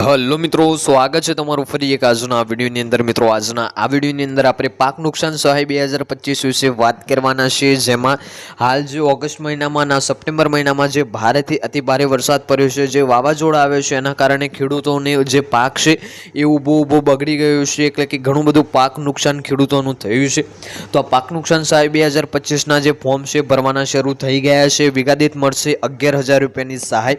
Hello मित्रों, स्वागत है तमारू फरी एक आजना विडियोनी अंदर। मित्रों, आजना आ विडियोनी अंदर आपणे पाक नुकसान सहाय 2025 विषे वात करवाना छे। जेमां हाल जो ऑगस्ट महीनामां ना सप्टेम्बर महीनामां जे भारेथी अति भारे वरसाद पड्यो छे, जे वावाझोडा आव्यो छे, एना कारणे खेडूतोने जे पाक छे ए ऊभो बगड़ी गयो छे। એટલે કે ઘણું બધું પાક નુકસાન ખેડૂતોનું થયું છે। તો આ પાક નુકસાન સહાય 2025 ના જે ફોર્મ છે ભરવાના શરૂ થઈ ગયા છે। વિગાદિત મળશે 11,000 રૂપિયાની સહાય।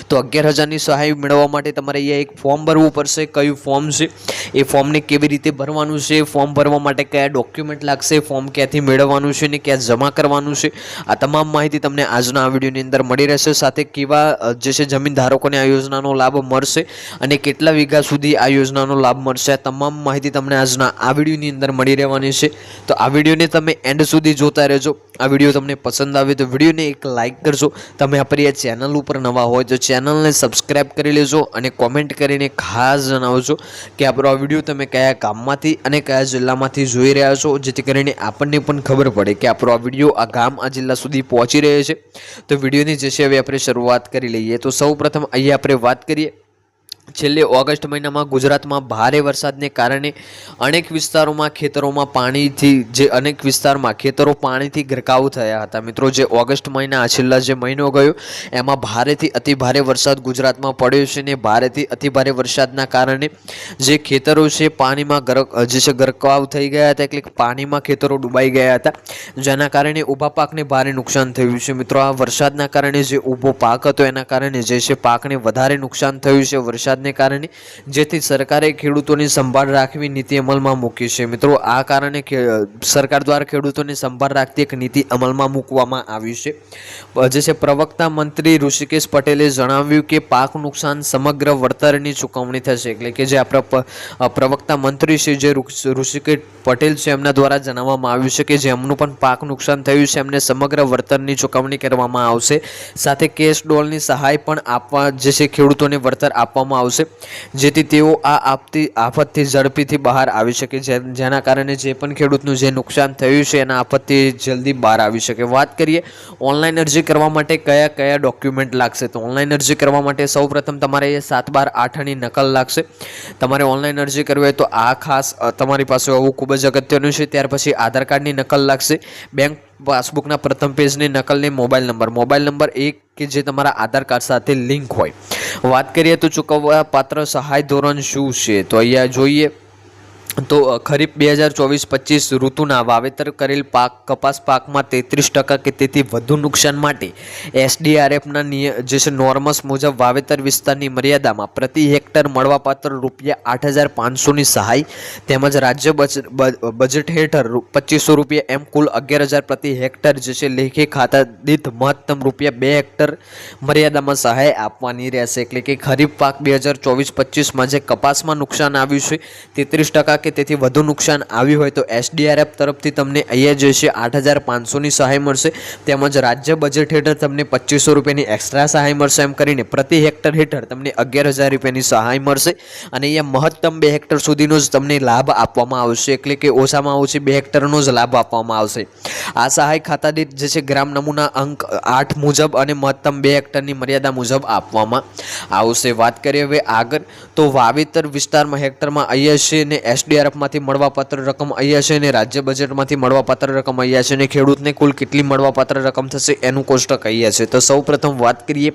તો 11,000 ની સહાય મેળવવા માટે તમારે અહીંયા એક फॉर्म भरवू पड़शे। कयु फॉर्म छे ए फॉर्म ने केवी रीते भरवानुं छे, फॉर्म भरवा माटे कया डॉक्यूमेंट लागशे, फॉर्म क्यांथी मेळववानुं छे ने क्यां जमा करवानुं छे, आ तमाम माहिती तमने आजना आ विडियोनी अंदर मळी रहेशे। साथे केवा जे छे जमीन धारकोने आ योजनानो लाभ मळशे अने केटला वीघा सुधी आ योजनानो लाभ मळशे, आ तमाम माहिती तमने आजना आ विडियोनी अंदर मळी रहेवानी छे। तो आ विडियोने तमे एंड सुधी जोता रहेजो। आ विडियो तमने पसंद आवे तो विडियोने एक लाइक करजो। तमे आपणी आ चेनल उपर नवा होय तो चेनलने सब्सक्राइब करी लेजो अने कॉमेंट करीने खास जणावजो कि आपणो आ विडियो तमे कया गाममांथी अने कया जिल्लामांथी जोई रह्या छो, जेथी करीने आपणने पण खबर पड़े कि आपणो आ विडियो आ गाम आ जिल्ला सुधी पहोंची रह्यो छे। तो विडियोनी जे छे हवे आपणे शरूआत करी लईए। तो सौप्रथम अहींया आपणे वात करीए छेल्ले ऑगस्ट महीनामां गुजरातमां भारे वरसादने कारणे अनेक विस्तारोमां खेतरोमां पाणीथी जे अनेक विस्तारमां खेतरो पाणीथी गरकाव थया हता। मित्रों, जे ऑगस्ट महीना छेल्ला जे महीनो गयो एमां भारेथी अति भारे वरसाद गुजरातमां पड्यो छे ने भारेथी अति भारे वरसादना कारणे जे खेतरो छे पाणीमां गरकाव थई गया हता, એટલે પાણીમાં ખેતરો ડૂબાઈ ગયા હતા, જેના કારણે ઊભા પાકને ભારે નુકસાન થયું છે। મિત્રો, આ વરસાદના કારણે જે ઊભો પાક હતો એના કારણે જે છે પાકને વધારે નુકસાન થયું છે વરસાદને કારણે, જેથી સરકારે ખેડૂતોની સંભાળ રાખવી નીતિ અમલમાં મૂકી છે। મિત્રો, આ કારણે સરકાર દ્વારા ખેડૂતોની સંભાળ રાખતી એક નીતિ અમલમાં મૂકવામાં આવી છે। જે છે પ્રવક્તા મંત્રી ઋષિકેશ પટેલે જણાવ્યું કે પાક નુકસાન સમગ્ર વળતરની ચૂકવણી થશે। એટલે કે જે આપણા પ્રવક્તા મંત્રી છે જે ઋષિકેશ પટેલ છે એમના દ્વારા જણાવવામાં આવ્યું છે કે જેમનું પણ પાક નુકસાન થયું છે એમને સમગ્ર વળતરની ચૂકવણી કરવામાં આવશે। સાથે કેશ ડોલની સહાય પણ આપવા જે છે ખેડૂતોને વળતર આપવામાં આવશે, જેથી તેઓ આ આફતથી ઝડપીથી બહાર આવી શકે, જેના કારણે જે પણ ખેડૂતનું જે નુકસાન થયું છે એના આફતથી જલ્દી બહાર આવી શકે। વાત કરીએ ઓનલાઈન અરજી કરવા માટે કયા કયા ડોક્યુમેન્ટ લાગશે। તો ઓનલાઈન અરજી કરવા માટે સૌપ્રથમ તમારે 7/12/8ની નકલ લાગશે। તમારે ઓનલાઈન અરજી કરવી હોય તો આ ખાસ તમારી પાસે હોવું ખૂબ જ અગત્યનું છે। ત્યાર પછી આધાર કાર્ડની નકલ લાગશે, બેંક પાસબુકના પ્રથમ પેજની નકલને મોબાઈલ નંબર એક કે જે તમારા આધાર કાર્ડ સાથે લિંક હોય। વાત કરીએ તો ચૂકવવા પાત્ર સહાય ધોરણ શું છે, તો અહીંયા જોઈએ तो खरीफ 2024-25 ऋतुना वावेतर करेल पाक कपास पाक में 33% के तेथी वधु नुकसान माटे एसडीआरएफना जे छे नॉर्म्स मुजब वावेतर विस्तारनी मर्यादामां प्रति हेक्टर मळवापात्र रूपिया 8,500 नी सहाय तेमज राज्य बजेट हेठळ 2500 रूपिया एम कुल 11,000 प्रति हेक्टर जे छे लेखी खाता दीठ महत्तम रूपिया 2 हेक्टर मर्यादामां सहाय आपवानी रहेशे। एटले के खरीफ पाक 2024-25 में जे कपासमां नुकसान आव्युं छे 33% के तेथी वधु नुकसान आव्युं होय तो एसडीआरएफ तरफथी तमने अहींया जे छे 8,500 नी सहाय मळशे, तेमज राज्य बजेट हेठळ तमने 2500 रूपियानी एक्स्ट्रा सहाय मळशे। एम करीने प्रति हेक्टर हेठळ तमने 11,000 रूपियानी सहाय मळशे अने अहींया महत्तम 2 हेक्टर सुधीनो ज तमने लाभ आपवामां आवशे, એટલે કે ઓછામાં ઓછી 2 हेक्टरनो ज लाभ आपवामां आवशे। आ सहाय खाता दीठ जे छे ग्राम नमूना अंक 8 मुजब अने महत्तम 2 हेक्टरनी मर्यादा मुजब आपवामां आवशे। वात करीए हवे आगळ तो वावेतर विस्तारमां हेक्टरमां 80 ने एसडीआरएफ मांथी मळवापात्र रकम 80 ने राज्य बजेटमांथी मळवापात्र रकम 80 ने खेडूतने कुल केटली मळवापात्र रकम थशे एनुं कोष्टक अहींया छे। तो सौप्रथम वात करीए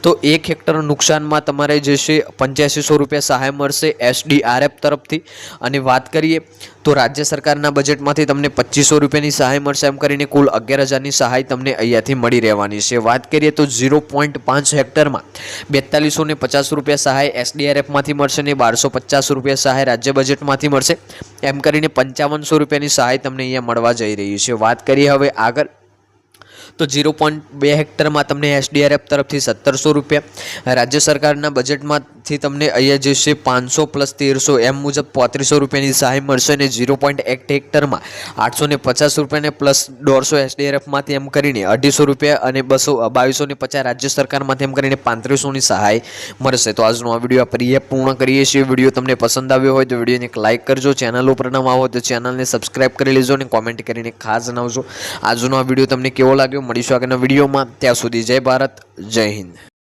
तो 1 हेक्टर नुकसानमा तमारे जे छे 8500 रूपिया सहाय मळशे एसडीआरएफ तरफथी। अने वात करीए तो राज्य सरकारना बजेटमांथी तमने 2500 रूपियानी सहाय मळशे, एम करीने कुल 11,000 नी सहाय तमने अहींयाथी मळी रहेवानी छे। वात करीए तो 0.5 हेक्टरमां 4250 रूपिया सहाय एसडीआरएफ मांथी मळशे ने 1250 रूपिया सहाय राज्य बजेटमांथी मळशे, एम करीने 5500 रूपियानी सहाय तमने अहींया मळवा जई रही छे। वात करीए हवे आगळ तो 0.2 हेक्टर में तमने एसडीआरएफ तरफ 1700 रूपिया, राज्य सरकार बजेट में तमने अहींया जे छे 500 + 1300 एम मुजब 3500 रूपियानी सहाय मळशे ने 0.1 हेक्टर में 850 रूपिया ने प्लस 150 एसडीआरएफ में एम करीने 250 रूपिया अने 2250 राज्य सरकार में एम करीने 3500 नी सहाय मळशे। तो आजनो आ विडियो आपणे पूर्ण करीए छीए। विडियो तमने पसंद आव्यो होय तो विडियोने एक लाइक करजो, चेनल पर नवा हो तो चेनलने सब्सक्राइब करी लेजो अने कॉमेंट करीने खास जणावजो आजनो आ विडियो तमने केवो लाग्यो। मळीशुं આગળના વિડીયોમાં, ત્યાં સુધી જય ભારત, જય હિન્દ।